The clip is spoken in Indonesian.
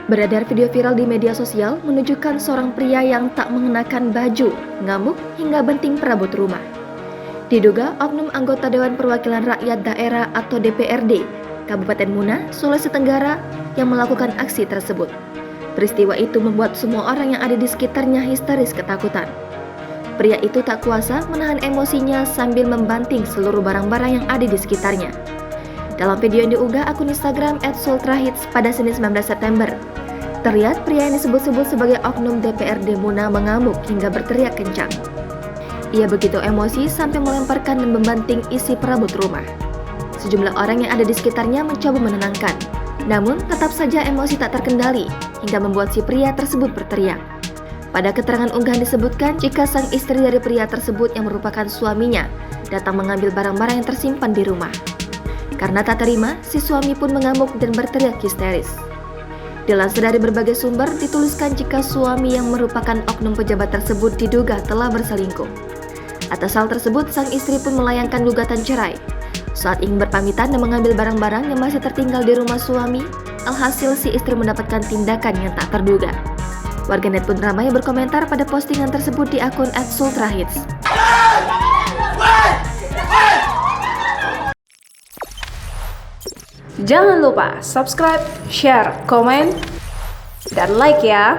Beredar video viral di media sosial menunjukkan seorang pria yang tak mengenakan baju, ngamuk hingga banting perabot rumah. Diduga oknum anggota Dewan Perwakilan Rakyat Daerah atau DPRD Kabupaten Muna, Sulawesi Tenggara yang melakukan aksi tersebut. Peristiwa itu membuat semua orang yang ada di sekitarnya histeris ketakutan. Pria itu tak kuasa menahan emosinya sambil membanting seluruh barang-barang yang ada di sekitarnya. Dalam video yang diunggah akun Instagram @sultrahits pada Senin 19 September, terlihat pria yang disebut-sebut sebagai oknum DPRD Muna mengamuk hingga berteriak kencang. Ia begitu emosi sampai melemparkan dan membanting isi perabot rumah. Sejumlah orang yang ada di sekitarnya mencoba menenangkan, namun tetap saja emosi tak terkendali hingga membuat si pria tersebut berteriak. Pada keterangan unggahan disebutkan jika sang istri dari pria tersebut yang merupakan suaminya datang mengambil barang-barang yang tersimpan di rumah. Karena tak terima, si suami pun mengamuk dan berteriak histeris. Dilansir dari berbagai sumber, dituliskan jika suami yang merupakan oknum pejabat tersebut diduga telah berselingkuh. Atas hal tersebut, sang istri pun melayangkan gugatan cerai. Saat ingin berpamitan dan mengambil barang-barang yang masih tertinggal di rumah suami, alhasil si istri mendapatkan tindakan yang tak terduga. Warganet pun ramai berkomentar pada postingan tersebut di akun @sultrahits. Jangan lupa subscribe, share, komen, dan like ya!